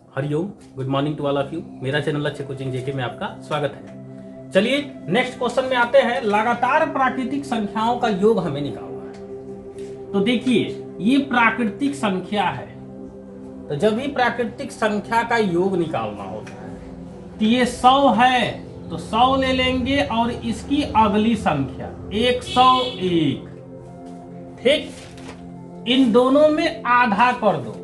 Hariom, good morning to all of you. मेरा channel Lakshya coaching JK में आपका स्वागत है। चलिए नेक्स्ट क्वेश्चन में आते हैं। लगातार प्राकृतिक संख्याओं का योग हमें निकालना है। तो देखिए ये प्राकृतिक संख्या है, तो जब भी प्राकृतिक संख्या का योग निकालना होता है तो ये 100 है तो 100 ले लेंगे और इसकी अगली संख्या 101। ठीक, इन दोनों में आधा कर दो,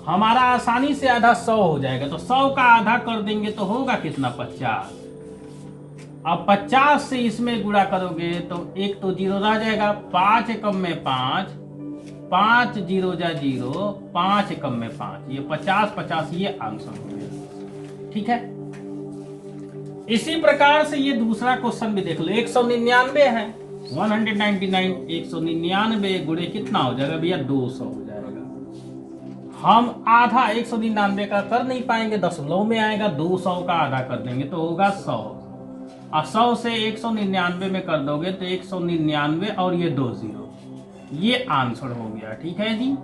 हमारा आसानी से आधा 100 हो जाएगा। तो 100 का आधा कर देंगे तो होगा कितना, 50। अब 50 से इसमें गुणा करोगे तो एक तो जीरो रह जाएगा, 5 एकम में 5, 5 जीरो जा जीरो, 5 एकम में 5, ये 50 50 ये आंसर हो गया। ठीक है, इसी प्रकार से ये दूसरा क्वेश्चन भी देख लो। 199 है, 199, 199 गुणे कितना हो जाएगा भैया, 200 हो जाएगा। हम आधा 199 का कर नहीं पाएंगे, दशमलव में आएगा, 200 का आधा कर देंगे तो होगा 100। और 100 से 199 में कर दोगे तो 199 और ये 2 जीरो, ये आंसर हो गया। ठीक है जी,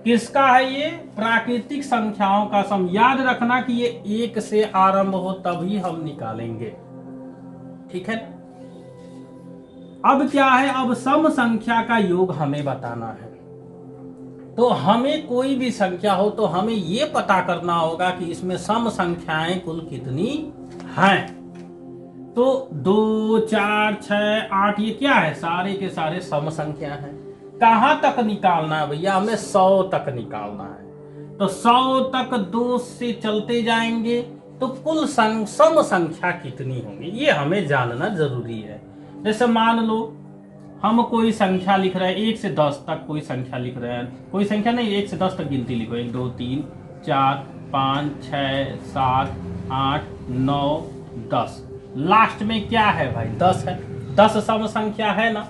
किसका है ये, प्राकृतिक संख्याओं का सम। याद रखना कि ये 1 से आरंभ हो तभी हम निकालेंगे। ठीक है, अब क्या है, अब सम संख्या का योग हमें बताना है। तो हमें कोई भी संख्या हो तो हमें ये पता करना होगा कि इसमें सम संख्याएं कुल कितनी हैं। तो 2, 4, 6, 8 ये क्या है, सारे के सारे सम संख्या हैं। कहां तक निकालना है भैया, हमें 100 तक निकालना है। तो 100 तक 2 से चलते जाएंगे तो कुल सम संख्या कितनी होंगी ये हमें जानना जरूरी है। जैसे मान लो हम कोई संख्या लिख रहे हैं, 1 से 10 तक कोई संख्या लिख रहे हैं, कोई संख्या नहीं, 1 से 10 तक गिनती लिखो, 1 2 3 4 5 6 7 8 9 10। लास्ट में क्या है भाई, 10 है, 10 सम संख्या है ना।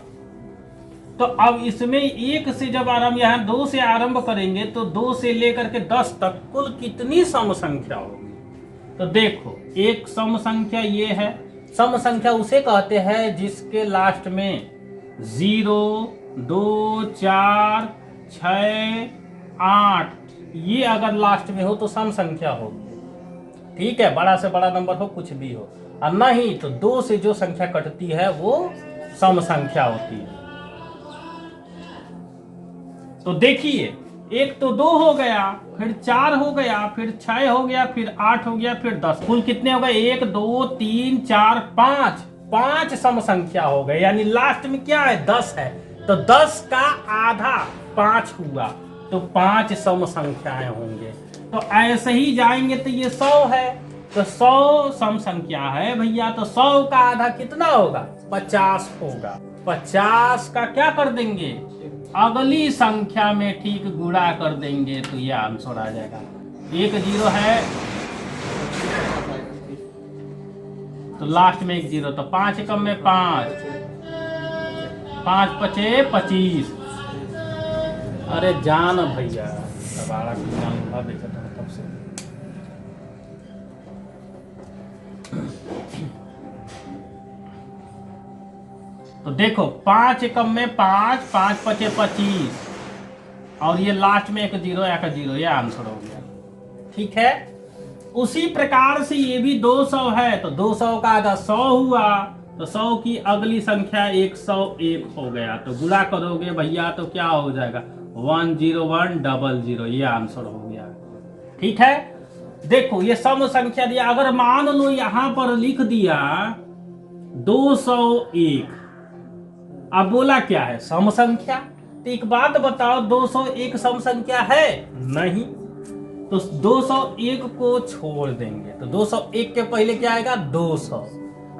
तो अब इसमें 1 से जब आरंभ, यहाँ 2 से आरंभ करेंगे तो 2 से लेकर के 10 तक कुल कितनी सम संख्या होगी। तो देखो एक सम संख्या ये है, सम संख्या उसे कहते हैं जिसके लास्ट में 0, 2, 4, 6, 8 ये अगर लास्ट में हो तो सम संख्या होगी। ठीक है, बड़ा से बड़ा नंबर हो, कुछ भी हो, और नहीं तो 2 से जो संख्या कटती है वो सम संख्या होती है। तो देखिए एक तो 2 हो गया, फिर 4 हो गया, फिर 6 हो गया, फिर 8 हो गया, फिर 10। कुल कितने हो गए, 1 2 3 4 5, 5 सम संख्या हो गए। यानी लास्ट में क्या है, 10 है, तो 10 का आधा 5 हुआ तो 5 सम संख्याएं होंगे। तो ऐसे ही जाएंगे तो ये 100 है, तो 100 सम संख्या है भैया, तो 100 का आधा कितना होगा, 50 होगा। 50 का क्या कर देंगे, अगली संख्या में ठीक गुणा कर देंगे तो ये आंसर आ जाएगा। 1 जीरो है तो लास्ट में 1 जीरो, तो 5 एकम में 5, 5 पचे 25। अरे जान भैया सवाड़ा देखा था तब से। तो देखो 5 एकम में 5, 5 पचे 25 और ये लास्ट में 1 जीरो, 1 जीरो, ये आंसर हो गया। ठीक है, उसी प्रकार से ये भी 200 है, तो 200 का आधा 100 हुआ, तो 100 की अगली संख्या 101 हो गया। तो गुणा करोगे भैया तो क्या हो जाएगा, 10100, ये आंसर हो गया। ठीक है, देखो ये सम संख्या दिया, अगर मान लो यहां पर लिख दिया 201, अब बोला क्या है, सम संख्या। तो एक बात बताओ, 201 सम संख्या है नहीं, तो 201 को छोड़ देंगे तो 201 के पहले क्या आएगा, 200।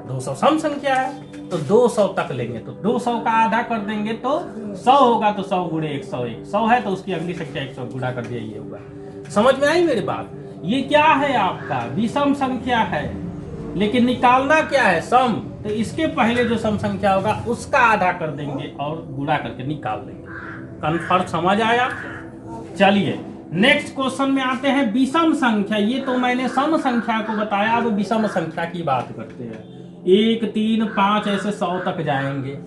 200 सम संख्या है तो 200 तक लेंगे, तो 200 का आधा कर देंगे तो 100 होगा, तो 100 गुणे 101, 100 है तो उसकी अगली संख्या 100 गुणा कर दिया, ये होगा। समझ में आई मेरी बात। ये क्या है, आपका विषम संख्या है, लेकिन निकालना क्या है, सम। तो इसके पहले जो सम संख्या होगा उसका आधा कर देंगे और गुणा करके निकाल देंगे। कन्फर्म समझ आया। चलिए नेक्स्ट क्वेश्चन में आते हैं, विषम संख्या। ये तो मैंने सम संख्या को बताया, अब विषम संख्या की बात करते हैं। 1 3 5 ऐसे 100 तक जाएंगे।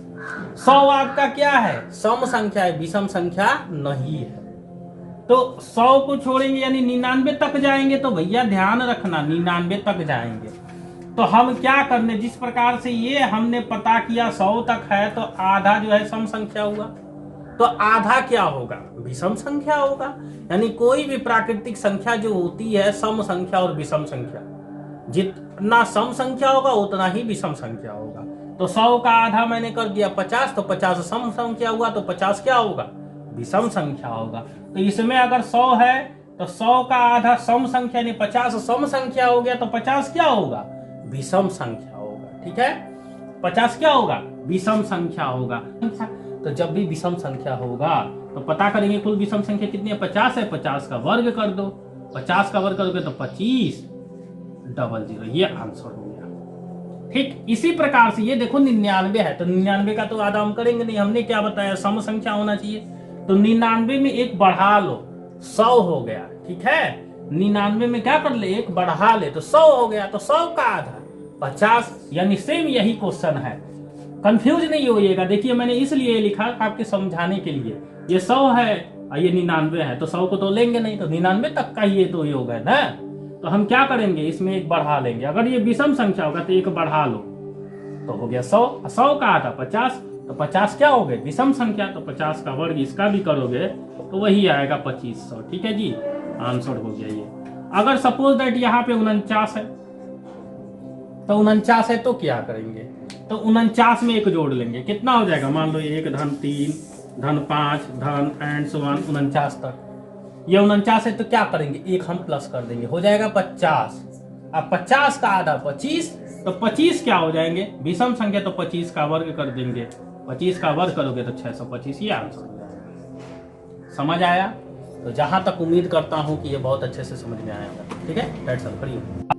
100 आपका क्या है, सम संख्या है, विषम संख्या नहीं है। तो 100 को छोड़ेंगे यानी 99 तक जाएंगे, तो भैया ध्यान रखना 99 तक जाएंगे। तो हम क्या करने, जिस प्रकार से ये हमने पता किया 100 तक है, तो आधा जो है सम संख्या हुआ, तो आधा क्या होगा, विषम संख्या होगा। यानी कोई भी प्राकृतिक संख्या जो होती है सम संख्या और विषम संख्या, जितना सम संख्या होगा उतना ही विषम संख्या होगा। तो 100 का आधा मैंने कर दिया 50, तो 50 सम संख्या हुआ, तो 50 क्या होगा, विषम संख्या होगा। तो इसमें अगर 100 है तो 100 का आधा सम संख्या यानी 50 सम संख्या हो गया, तो 50 क्या होगा, विषम संख्या होगा। ठीक है, 50 क्या होगा, विषम संख्या होगा। तो जब भी विषम संख्या होगा तो पता करेंगे कुल विषम संख्या कितनी है, 50 है, 50 का वर्ग कर दो, 50 का वर्ग करोगे तो 25 00, ये आंसर हो गया। ठीक इसी प्रकार से ये देखो 99 है, तो 99 का तो आधा हम करेंगे नहीं, हमने क्या बताया सम संख्या होना चाहिए, तो 99 में एक बढ़ा लो, 100 हो गया। ठीक है, 99 में क्या कर ले, एक बढ़ा ले, तो 100 हो गया, तो 100 का आधा 50, यानी सेम यही क्वेश्चन है, कंफ्यूज नहीं होइएगा। देखिए मैंने इसलिए लिखा आपके समझाने के लिए, ये 100 है और ये 99 है, तो 100 को तो लेंगे नहीं, तो 99 तक का ये तो योग है ना। तो हम क्या करेंगे, इसमें एक बढ़ा लेंगे, अगर ये विषम संख्या होगा तो एक बढ़ा लो, तो हो गया 100, 100 का आधा 50, तो 50 क्या हो गए, विषम संख्या, तो 50 का वर्ग इसका भी करोगे तो वही आएगा 2500। ठीक है जी, आंसर हो गया ये। अगर सपोज दैट यहाँ पे 49 है, तो 49 है तो क्या करेंगे, तो 49 में एक जोड़ लेंगे, कितना हो जाएगा, मान लो 1 धन 3 धन 5 धन एंड सो ऑन 49 तक। ये 49 है तो क्या करेंगे, एक हम प्लस कर देंगे, हो जाएगा 50। अब 50 का आधा 25, तो 25 क्या हो जाएंगे, विषम संख्या, तो 25 का वर्ग कर देंगे, 25 का वर्ग करोगे तो 625, ये आंसर हो जाएगा। समझ आया? तो जहां तक उम्मीद करता हूं कि ये बहुत अच्छे से समझ में आया होगा। ठीक है, दैट्स ऑल फॉर यू।